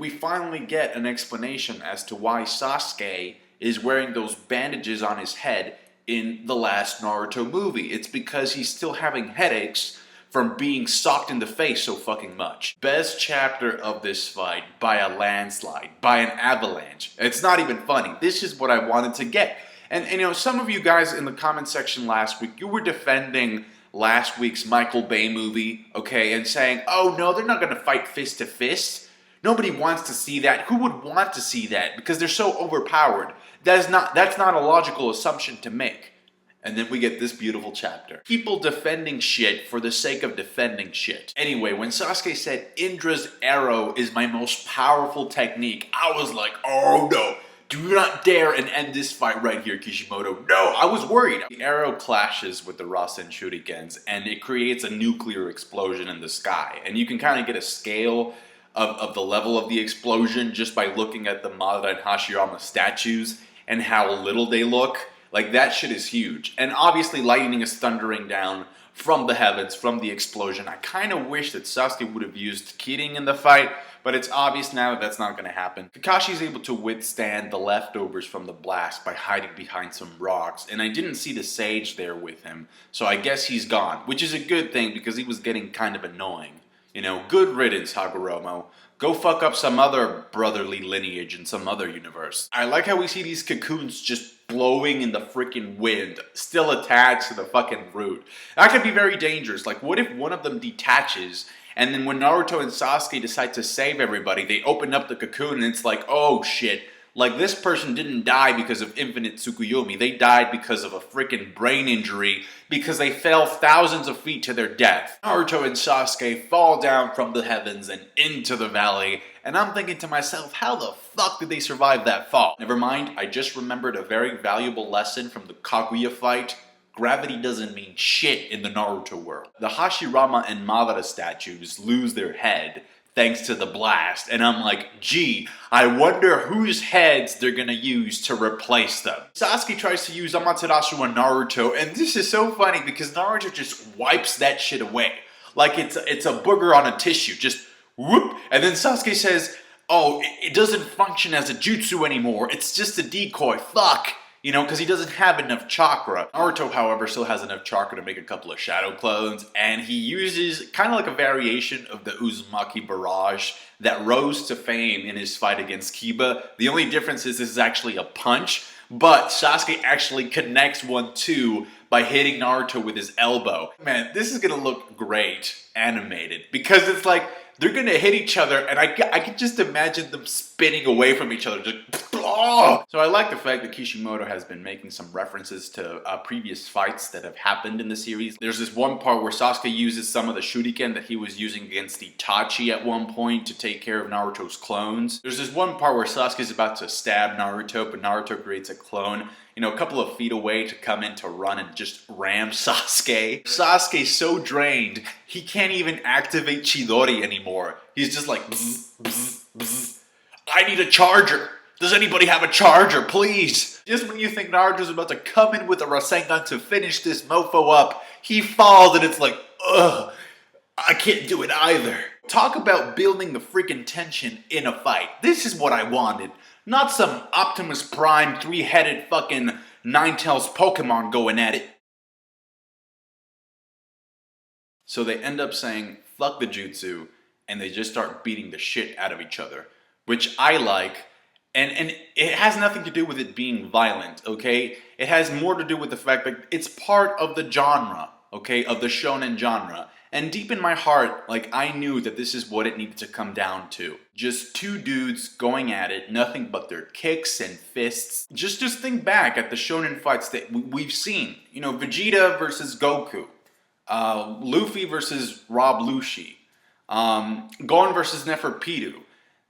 we finally get an explanation as to why Sasuke is wearing those bandages on his head in the last Naruto movie. It's because he's still having headaches from being socked in the face so fucking much. Best chapter of this fight by a landslide, by an avalanche. It's not even funny. This is what I wanted to get. And you know, some of you guys in the comment section last week, you were defending last week's Michael Bay movie, okay, and saying, oh no, they're not gonna fight fist to fist. Nobody wants to see that. Who would want to see that? Because they're so overpowered. That's not a logical assumption to make. And then we get this beautiful chapter. People defending shit for the sake of defending shit. Anyway, when Sasuke said Indra's arrow is my most powerful technique, I was like, oh no. Do not dare and end this fight right here, Kishimoto. No, I was worried. The arrow clashes with the Rasen Shurikens and it creates a nuclear explosion in the sky. And you can kind of get a scale of the level of the explosion just by looking at the Madara and Hashirama statues and how little they look. Like, that shit is huge. And obviously lightning is thundering down from the heavens, from the explosion. I kind of wish that Sasuke would have used Kirin in the fight, but it's obvious now that that's not going to happen. Kakashi's able to withstand the leftovers from the blast by hiding behind some rocks, and I didn't see the sage there with him, so I guess he's gone, which is a good thing because he was getting kind of annoying. You know, good riddance, Hagoromo. Go fuck up some other brotherly lineage in some other universe. I like how we see these cocoons just blowing in the freaking wind, still attached to the fucking root. That could be very dangerous. Like, what if one of them detaches, and then when Naruto and Sasuke decide to save everybody, they open up the cocoon and it's like, oh shit. Like, this person didn't die because of infinite Tsukuyomi. They died because of a freaking brain injury because they fell thousands of feet to their death. Naruto and Sasuke fall down from the heavens and into the valley. And I'm thinking to myself, how the fuck did they survive that fall? Never mind, I just remembered a very valuable lesson from the Kaguya fight. Gravity doesn't mean shit in the Naruto world. The Hashirama and Madara statues lose their head thanks to the blast, and I'm like, gee, I wonder whose heads they're gonna use to replace them. Sasuke tries to use Amaterasu on Naruto, and this is so funny because Naruto just wipes that shit away. Like it's a booger on a tissue, just whoop, and then Sasuke says, oh, it doesn't function as a jutsu anymore, it's just a decoy, fuck. You know, because he doesn't have enough chakra. Naruto, however, still has enough chakra to make a couple of shadow clones, and he uses kind of like a variation of the Uzumaki barrage that rose to fame in his fight against Kiba. The only difference is this is actually a punch, but Sasuke actually connects one too by hitting Naruto with his elbow. Man, this is gonna look great animated because it's like they're gonna hit each other, and I can just imagine them spinning away from each other, just oh! So I like the fact that Kishimoto has been making some references to previous fights that have happened in the series. There's this one part where Sasuke uses some of the shuriken that he was using against Itachi at one point to take care of Naruto's clones. There's this one part where Sasuke's about to stab Naruto, but Naruto creates a clone, you know, a couple of feet away to come in to run and just ram Sasuke. Sasuke's so drained, he can't even activate Chidori anymore. He's just like, bzz, bzz, bzz. I need a charger. Does anybody have a charger, please? Just when you think Naruto's about to come in with a Rasengan to finish this mofo up, he falls and it's like, ugh, I can't do it either. Talk about building the freaking tension in a fight. This is what I wanted. Not some Optimus Prime, three-headed fucking Ninetales Pokemon going at it. So they end up saying, fuck the jutsu, and they just start beating the shit out of each other. Which I like, and it has nothing to do with it being violent, okay? It has more to do with the fact that it's part of the genre, okay? Of the shonen genre. And deep in my heart, like, I knew that this is what it needed to come down to. Just two dudes going at it, nothing but their kicks and fists. Just think back at the shonen fights that we've seen. You know, Vegeta versus Goku. Luffy versus Rob Lucci. Gon versus Neferpitou.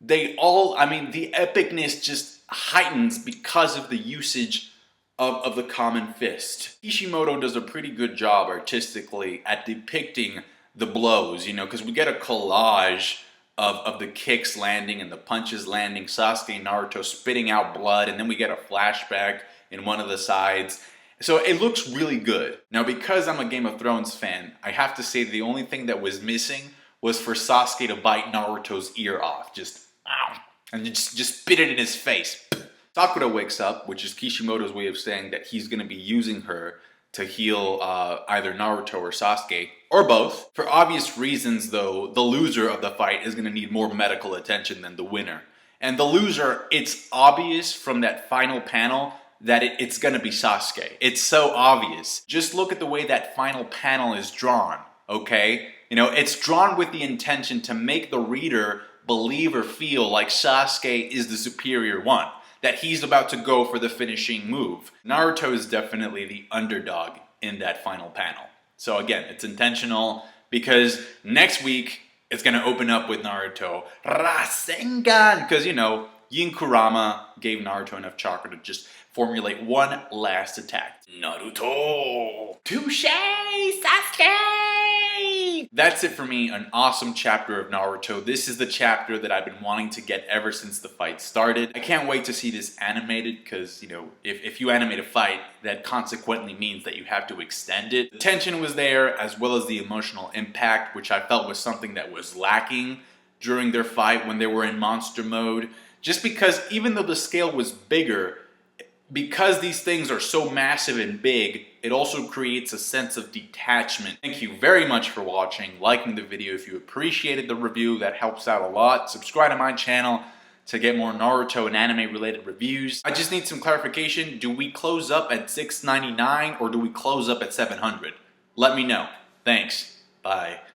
They all, I mean, the epicness just heightens because of the usage of the common fist. Kishimoto does a pretty good job artistically at depicting the blows, you know, because we get a collage of the kicks landing and the punches landing, Sasuke and Naruto spitting out blood, and then we get a flashback in one of the sides. So it looks really good. Now, because I'm a Game of Thrones fan, I have to say the only thing that was missing was for Sasuke to bite Naruto's ear off. Just and just spit it in his face. Sakura wakes up, which is Kishimoto's way of saying that he's going to be using her to heal either Naruto or Sasuke, or both. For obvious reasons, though, the loser of the fight is going to need more medical attention than the winner. And the loser, it's obvious from that final panel that it's going to be Sasuke. It's so obvious. Just look at the way that final panel is drawn, okay? You know, it's drawn with the intention to make the reader believe or feel like Sasuke is the superior one, that he's about to go for the finishing move. Naruto is definitely the underdog in that final panel. So again, it's intentional because next week it's going to open up with Naruto Rasengan, because, you know, Yin Kurama gave Naruto enough chakra to just formulate one last attack. Naruto! Touche, Sasuke! That's it for me, an awesome chapter of Naruto. This is the chapter that I've been wanting to get ever since the fight started. I can't wait to see this animated because, you know, if you animate a fight, that consequently means that you have to extend it. The tension was there, as well as the emotional impact, which I felt was something that was lacking during their fight when they were in monster mode. Just because even though the scale was bigger, because these things are so massive and big, it also creates a sense of detachment. Thank you very much for watching, liking the video if you appreciated the review, that helps out a lot. Subscribe to my channel to get more Naruto and anime related reviews. I just need some clarification. Do we close up at $6.99 or do we close up at $700? Let me know. Thanks. Bye.